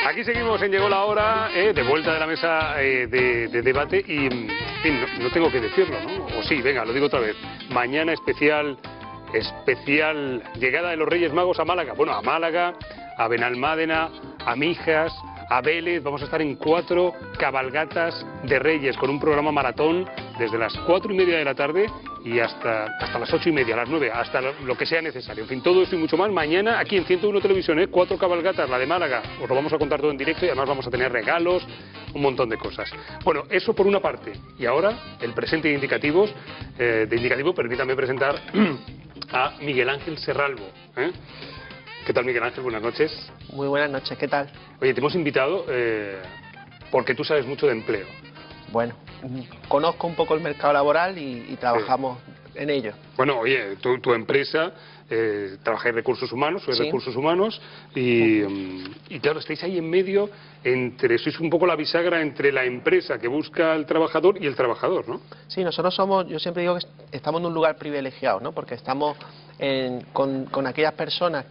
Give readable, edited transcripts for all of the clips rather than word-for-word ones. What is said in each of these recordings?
Aquí seguimos en Llegó la Hora, de vuelta de la mesa de debate y, en fin, no tengo que decirlo, ¿no? O sí, venga, lo digo otra vez. Mañana especial llegada de los Reyes Magos a Málaga. Bueno, a Málaga, a Benalmádena, a Mijas, a Vélez. Vamos a estar en 4 cabalgatas de Reyes con un programa maratón desde las 4:30 de la tarde y hasta las 8:30, a las 9, hasta lo que sea necesario. En fin, todo esto y mucho más mañana aquí en 101 Televisión, 4 cabalgatas, la de Málaga. Os lo vamos a contar todo en directo y además vamos a tener regalos, un montón de cosas. Bueno, eso por una parte. Y ahora, el presente de indicativos. Permítame presentar a Miguel Ángel Serralbo. ¿Qué tal, Miguel Ángel? Buenas noches. Muy buenas noches, ¿qué tal? Oye, te hemos invitado porque tú sabes mucho de empleo. Bueno, conozco un poco el mercado laboral y trabajamos en ello. Bueno, oye, tu empresa trabaja en recursos humanos, sois recursos humanos y claro, estáis ahí en medio sois un poco la bisagra entre la empresa que busca al trabajador y el trabajador, ¿no? Sí, nosotros yo siempre digo que estamos en un lugar privilegiado, ¿no? Porque estamos con aquellas personas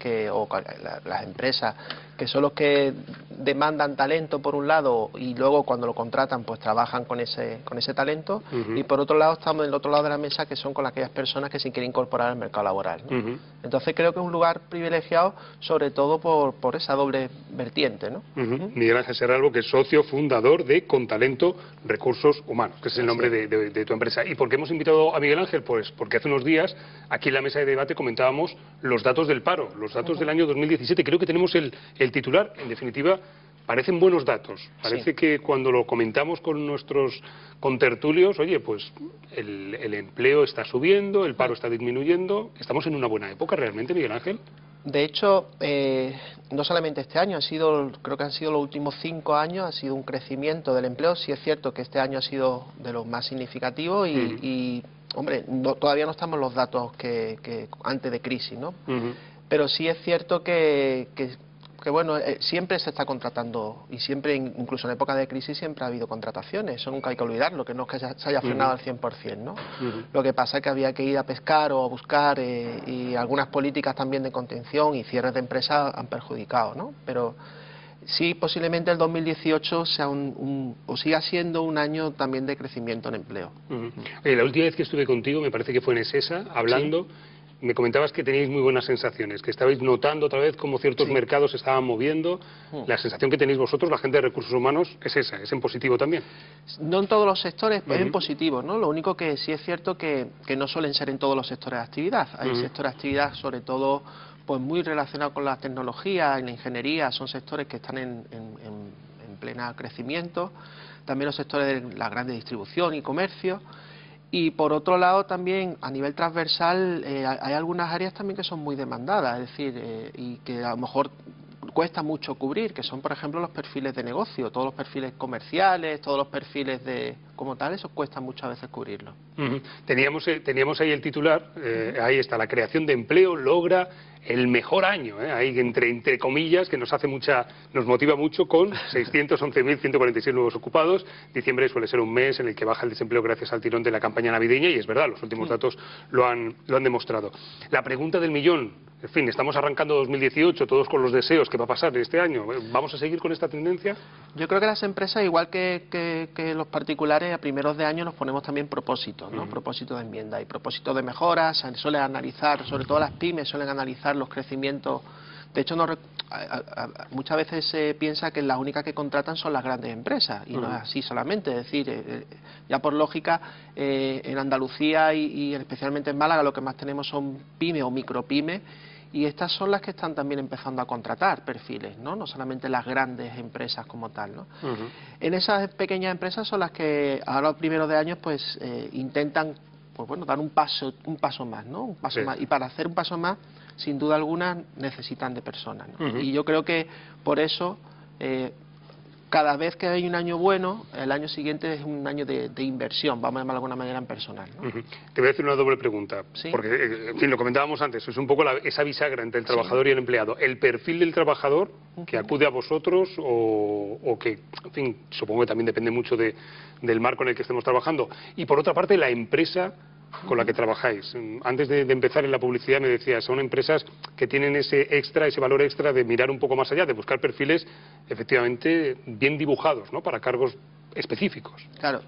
las empresas que son los que demandan talento por un lado y luego cuando lo contratan pues trabajan con ese talento y por otro lado estamos en el otro lado de la mesa que son con aquellas personas que se quieren incorporar al mercado laboral, ¿no? Entonces creo que es un lugar privilegiado sobre todo por esa doble vertiente, ¿no? Miguel Ángel Serralbo, que es socio fundador de Contalento Recursos Humanos, que es el nombre de tu empresa. ¿Y por qué hemos invitado a Miguel Ángel? Pues porque hace unos días aquí en la mesa de debate comentábamos los datos del paro, los datos del año 2017. Creo que tenemos el titular. En definitiva, parecen buenos datos. Parece que cuando lo comentamos con nuestros contertulios, oye, pues el empleo está subiendo, el paro está disminuyendo. ¿Estamos en una buena época realmente, Miguel Ángel? De hecho, no solamente este año, creo que han sido los últimos 5 años, ha sido un crecimiento del empleo. Sí es cierto que este año ha sido de los más significativos y hombre, todavía no estamos en los datos que antes de crisis, ¿no? Pero sí es cierto que bueno, siempre se está contratando y siempre, incluso en época de crisis, siempre ha habido contrataciones. Eso nunca hay que olvidarlo, que no es que se haya frenado al 100%, ¿no? Lo que pasa es que había que ir a pescar o a buscar y algunas políticas también de contención y cierres de empresas han perjudicado, ¿no? Pero sí, posiblemente el 2018 sea o siga siendo un año también de crecimiento en empleo. Oye, la última vez que estuve contigo, me parece que fue en Esesa, hablando... ¿Sí? Me comentabas que teníais muy buenas sensaciones, que estabais notando otra vez cómo ciertos mercados se estaban moviendo. La sensación que tenéis vosotros, la gente de recursos humanos, es esa, es en positivo también. No en todos los sectores, es en positivo, ¿no? Lo único que sí es cierto que no suelen ser en todos los sectores de actividad. Hay sectores de actividad, sobre todo, pues muy relacionados con la tecnología, en la ingeniería, son sectores que están en pleno crecimiento. También los sectores de la grande distribución y comercio. Y por otro lado también a nivel transversal hay algunas áreas también que son muy demandadas, es decir, y que a lo mejor cuesta mucho cubrir, que son por ejemplo los perfiles de negocio, todos los perfiles comerciales, todos los perfiles como tal, eso cuesta muchas veces cubrirlo. Teníamos ahí el titular, ahí está, la creación de empleo logra el mejor año, ahí entre comillas, que nos motiva mucho, con 611.146 nuevos ocupados. Diciembre suele ser un mes en el que baja el desempleo gracias al tirón de la campaña navideña y es verdad, los últimos datos lo han demostrado. La pregunta del millón, en fin, estamos arrancando 2018, todos con los deseos, ¿qué va a pasar este año? ¿Vamos a seguir con esta tendencia? Yo creo que las empresas, igual que los particulares, a primeros de año nos ponemos también propósitos, ¿no? Propósitos de enmienda y propósitos de mejoras, suelen analizar, sobre todo las pymes suelen analizar los crecimientos. De hecho, muchas veces se piensa que las únicas que contratan son las grandes empresas y no es así solamente, es decir, ya por lógica en Andalucía y especialmente en Málaga lo que más tenemos son pymes o micropymes y estas son las que están también empezando a contratar perfiles, no solamente las grandes empresas como tal, ¿no? En esas pequeñas empresas son las que ahora los primeros de años pues intentan pues bueno, dar un paso más, ¿no? Un paso más. Y para hacer un paso más, sin duda alguna, necesitan de personas, ¿no? Y yo creo que por eso cada vez que hay un año bueno, el año siguiente es un año de inversión, vamos a llamarlo de alguna manera en personal, ¿no? Te voy a hacer una doble pregunta, ¿Sí? porque, en fin, lo comentábamos antes, es un poco esa bisagra entre el trabajador y el empleado. El perfil del trabajador que acude a vosotros o que, en fin, supongo que también depende mucho del marco en el que estemos trabajando. Y por otra parte, la empresa con la que trabajáis. Antes de empezar en la publicidad me decías, son empresas que tienen ese valor extra de mirar un poco más allá, de buscar perfiles efectivamente bien dibujados, ¿no? Para cargos específicos. Claro,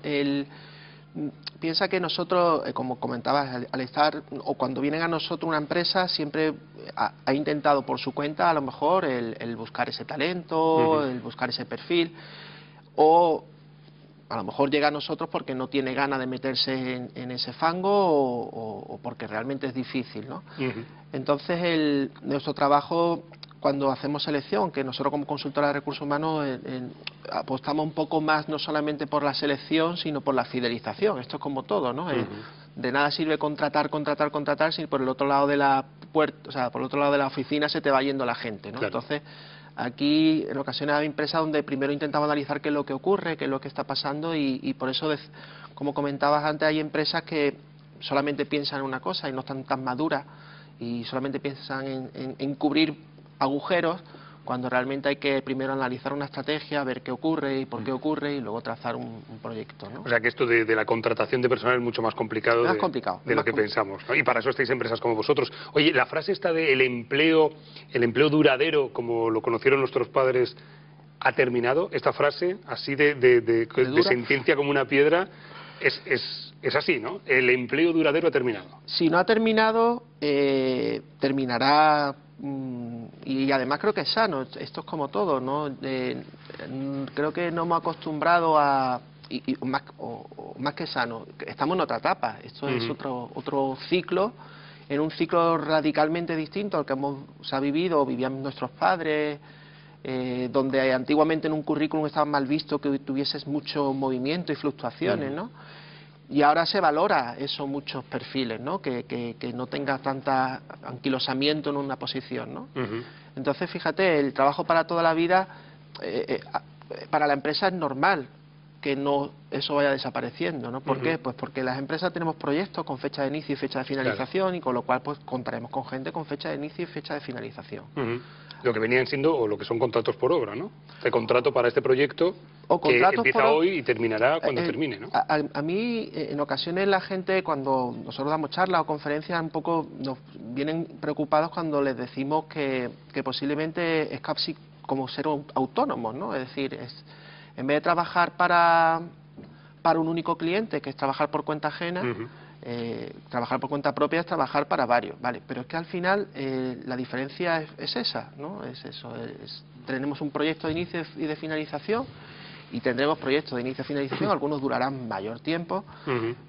piensa que nosotros, como comentabas, al estar, o cuando vienen a nosotros una empresa, siempre ha intentado por su cuenta, a lo mejor, el buscar ese talento, el buscar ese perfil, o a lo mejor llega a nosotros porque no tiene ganas de meterse en ese fango o porque realmente es difícil, ¿no? Entonces, nuestro trabajo, cuando hacemos selección, que nosotros como consultora de recursos humanos apostamos un poco más no solamente por la selección, sino por la fidelización. Esto es como todo, ¿no? De nada sirve contratar, si por el otro lado de la puerta, o sea, por el otro lado de la oficina se te va yendo la gente, ¿no? Claro. Entonces, aquí en ocasiones hay empresas donde primero intentamos analizar qué es lo que ocurre, qué es lo que está pasando y por eso, como comentabas antes, hay empresas que solamente piensan en una cosa y no están tan maduras y solamente piensan en cubrir agujeros, cuando realmente hay que primero analizar una estrategia, ver qué ocurre y por qué ocurre y luego trazar un proyecto, ¿no? O sea que esto de la contratación de personal es mucho más complicado de lo que pensamos, ¿no? Y para eso estáis empresas como vosotros. Oye, la frase esta de el empleo duradero, como lo conocieron nuestros padres, ¿ha terminado? Esta frase, así de sentencia como una piedra, es así, ¿no? El empleo duradero ha terminado. Si no ha terminado, terminará. Y además creo que es sano, esto es como todo, ¿no? Creo que no hemos acostumbrado a, más que sano, estamos en otra etapa, esto es otro ciclo, en un ciclo radicalmente distinto al que se ha vivido o vivían nuestros padres, donde antiguamente en un currículum estaba mal visto que tuvieses mucho movimiento y fluctuaciones, ¿no? Y ahora se valora eso, muchos perfiles, ¿no? Que no tenga tanta anquilosamiento en una posición, ¿no? Entonces, fíjate, el trabajo para toda la vida, para la empresa es normal que eso vaya desapareciendo, ¿no? ¿Por qué? Pues porque las empresas tenemos proyectos con fecha de inicio y fecha de finalización, claro. Y con lo cual pues contaremos con gente con fecha de inicio y fecha de finalización. Lo que venían siendo, o lo que son contratos por obra, ¿no? De contrato para este proyecto que empieza hoy y terminará cuando termine, ¿no? A mí, en ocasiones la gente, cuando nosotros damos charlas o conferencias, un poco nos vienen preocupados cuando les decimos que posiblemente es casi como ser autónomos, ¿no? Es decir, en vez de trabajar para un único cliente, que es trabajar por cuenta ajena, trabajar por cuenta propia es trabajar para varios, ¿vale? Pero es que al final la diferencia es esa, ¿no? Es eso, tenemos un proyecto de inicio y de finalización y tendremos proyectos de inicio y finalización, algunos durarán mayor tiempo,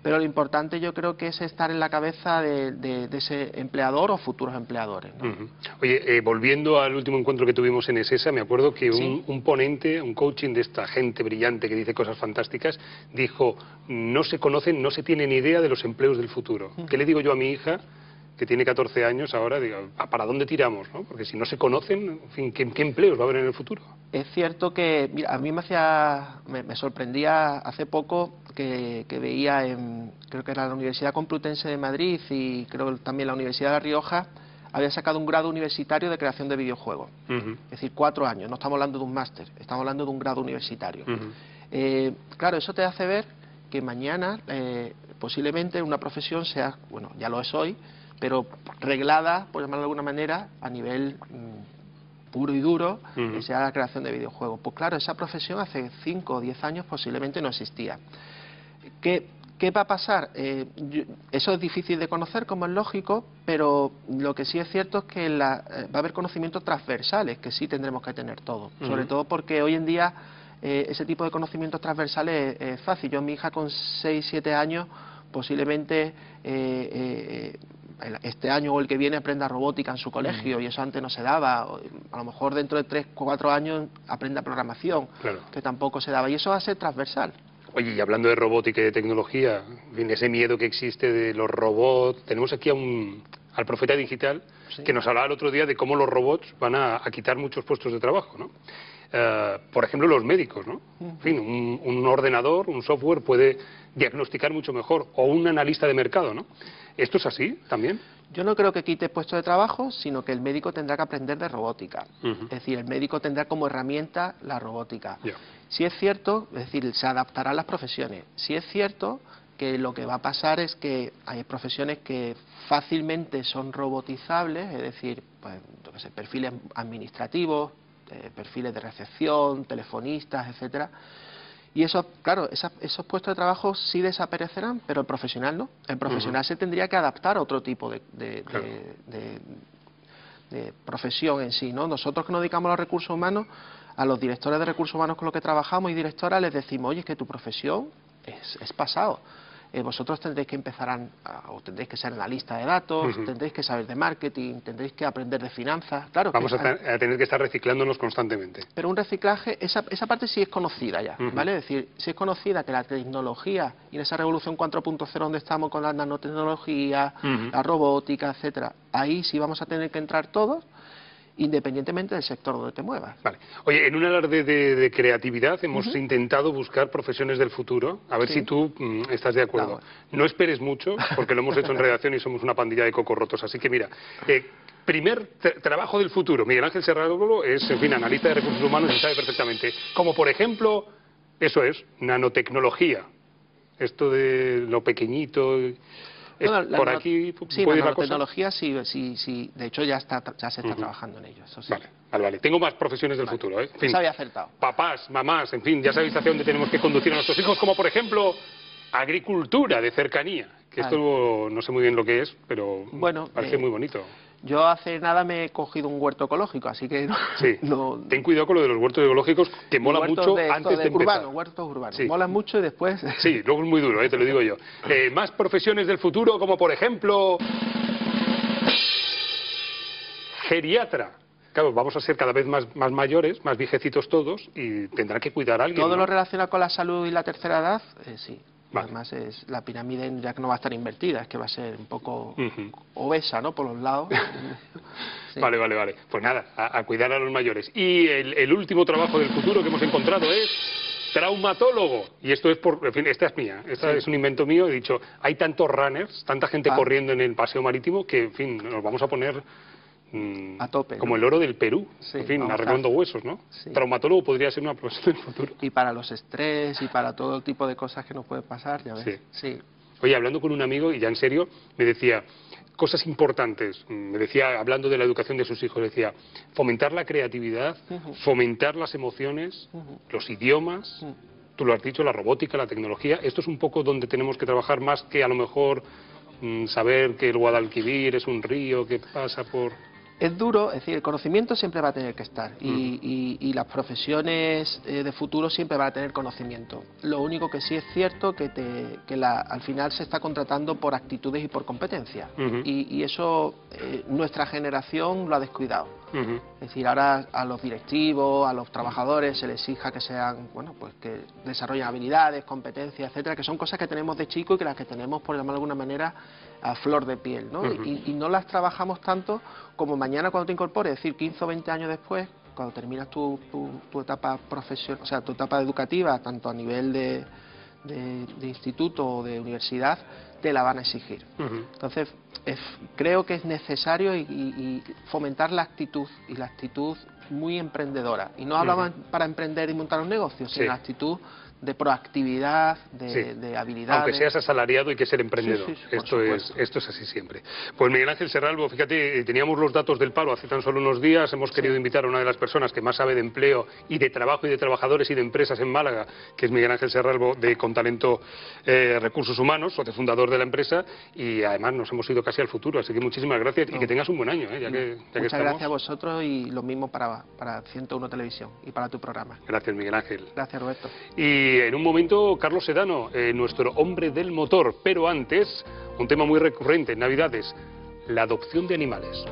pero lo importante yo creo que es estar en la cabeza de ese empleador o futuros empleadores, ¿no? Oye, volviendo al último encuentro que tuvimos en ESESA, me acuerdo que un ponente, un coaching de esta gente brillante que dice cosas fantásticas, dijo, no se conocen, no se tiene ni idea de los empleos del futuro. ¿Qué le digo yo a mi hija, que tiene 14 años ahora, digo, ¿para dónde tiramos, no? Porque si no se conocen, en fin, ¿qué empleos va a haber en el futuro? Es cierto que, mira, a mí me sorprendía hace poco que veía creo que era la Universidad Complutense de Madrid y creo también la Universidad de La Rioja, había sacado un grado universitario de creación de videojuegos. Es decir, 4 años, no estamos hablando de un máster, estamos hablando de un grado universitario. Claro, eso te hace ver que mañana posiblemente una profesión sea, bueno, ya lo es hoy, pero reglada, por llamarlo de alguna manera, a nivel puro y duro, que sea la creación de videojuegos. Pues claro, esa profesión hace 5 o 10 años posiblemente no existía. ¿Qué va a pasar? Eso es difícil de conocer, como es lógico, pero lo que sí es cierto es que va a haber conocimientos transversales, que sí tendremos que tener todos. Sobre todo porque hoy en día ese tipo de conocimientos transversales es fácil. Yo, mi hija con 6, 7 años, posiblemente este año o el que viene aprenda robótica en su colegio, y eso antes no se daba. A lo mejor dentro de 3 o 4 años aprenda programación, que tampoco se daba, y eso va a ser transversal. Oye, y hablando de robótica y de tecnología, en fin, ese miedo que existe de los robots, tenemos aquí a un al profeta digital, que nos hablaba el otro día de cómo los robots van a quitar muchos puestos de trabajo, ¿no? Por ejemplo, los médicos, ¿no? En fin, un ordenador, un software puede diagnosticar mucho mejor, o un analista de mercado, ¿no? ¿Esto es así también? Yo no creo que quite puestos de trabajo, sino que el médico tendrá que aprender de robótica. Es decir, el médico tendrá como herramienta la robótica. Si es cierto, es decir, se adaptarán las profesiones. Si es cierto que lo que va a pasar es que hay profesiones que fácilmente son robotizables, es decir, pues, yo qué sé, perfiles administrativos, perfiles de recepción, telefonistas, etcétera. Y eso, claro, esos puestos de trabajo sí desaparecerán, pero el profesional no. El profesional se tendría que adaptar a otro tipo de profesión en sí, ¿no? Nosotros que nos dedicamos a los recursos humanos, a los directores de recursos humanos con los que trabajamos y directoras les decimos, oye, es que tu profesión es pasado. Vosotros tendréis que empezar o tendréis que ser analista de datos, tendréis que saber de marketing, tendréis que aprender de finanzas. Claro, vamos a tener que estar reciclándonos constantemente. Pero un reciclaje, esa parte sí es conocida ya, ¿vale? Es decir, sí es conocida que la tecnología y en esa revolución 4.0 donde estamos con la nanotecnología, la robótica, etcétera, ahí sí vamos a tener que entrar todos, independientemente del sector donde te muevas. Vale. Oye, en un alarde de creatividad hemos intentado buscar profesiones del futuro, a ver si tú estás de acuerdo. Claro. No esperes mucho, porque lo hemos hecho en redacción y somos una pandilla de cocos rotos, así que mira, primer trabajo del futuro, Miguel Ángel Serralbo es, en fin, analista de recursos humanos y sabe perfectamente, como por ejemplo, eso es, nanotecnología, esto de lo pequeñito... Bueno, por aquí sí, la nanotecnología sí, de hecho ya se está trabajando en ello. Eso sí. Vale. Tengo más profesiones del futuro, ¿eh? En fin, se había acertado. Papás, mamás, en fin, ya sabéis hacia dónde tenemos que conducir a nuestros hijos, como por ejemplo agricultura de cercanía, que esto no sé muy bien lo que es, pero bueno, parece muy bonito. Yo hace nada me he cogido un huerto ecológico, así que ten cuidado con lo de los huertos ecológicos, que mola mucho antes de empezar. Huertos urbanos, molan mucho y después... Sí, luego es muy duro, te lo digo yo. Más profesiones del futuro, como por ejemplo... geriatra. Claro, vamos a ser cada vez más mayores, más viejecitos todos, y tendrá que cuidar a alguien. Todo lo relacionado con la salud y la tercera edad, sí. Además, la pirámide ya que no va a estar invertida, es que va a ser un poco obesa, ¿no?, por los lados. Sí. Vale. Pues nada, a cuidar a los mayores. Y el último trabajo del futuro que hemos encontrado es traumatólogo. Y esto es en fin, esta es mía, es un invento mío. He dicho, hay tantos runners, tanta gente corriendo en el paseo marítimo que, en fin, nos vamos a poner... a tope, como el oro del Perú, en fin, arreglando huesos, ¿no? Traumatólogo podría ser una profesión del futuro. Y para los estrés y para todo el tipo de cosas que nos pueden pasar, ya ves. Sí. Oye, hablando con un amigo, y ya en serio, me decía cosas importantes, me decía, hablando de la educación de sus hijos, decía, fomentar la creatividad, fomentar las emociones, los idiomas, tú lo has dicho, la robótica, la tecnología, esto es un poco donde tenemos que trabajar más que a lo mejor saber que el Guadalquivir es un río que pasa por... Es duro, es decir, el conocimiento siempre va a tener que estar y las profesiones de futuro siempre van a tener conocimiento. Lo único que sí es cierto que al final se está contratando por actitudes y por competencias y eso nuestra generación lo ha descuidado. Es decir, ahora a los directivos, a los trabajadores se les exija que sean, bueno, pues que desarrollen habilidades, competencias, etcétera, que son cosas que tenemos de chico y que las que tenemos, por llamarlo de alguna manera, a flor de piel, ¿no? Y no las trabajamos tanto como mañana cuando te incorpores, es decir, 15 o 20 años después, cuando terminas tu etapa profesional, o sea, tu etapa educativa, tanto a nivel de instituto o de universidad, te la van a exigir. Entonces, creo que es necesario y fomentar la actitud, y la actitud muy emprendedora. Y no hablaban para emprender y montar un negocio, sino la actitud de proactividad, de habilidades. Aunque seas asalariado hay que ser emprendedor. Esto es así siempre. Pues Miguel Ángel Serralbo, fíjate, teníamos los datos del paro hace tan solo unos días, hemos querido invitar a una de las personas que más sabe de empleo y de trabajo y de trabajadores y de empresas en Málaga, que es Miguel Ángel Serralbo de Contalento Recursos Humanos, socio fundador de la empresa, y además nos hemos ido casi al futuro, así que muchísimas gracias y que tengas un buen año, ya que Muchas gracias a vosotros y lo mismo para 101 Televisión y para tu programa. Gracias, Miguel Ángel. Gracias, Roberto. Y en un momento, Carlos Sedano, nuestro hombre del motor, pero antes, un tema muy recurrente en Navidades, la adopción de animales.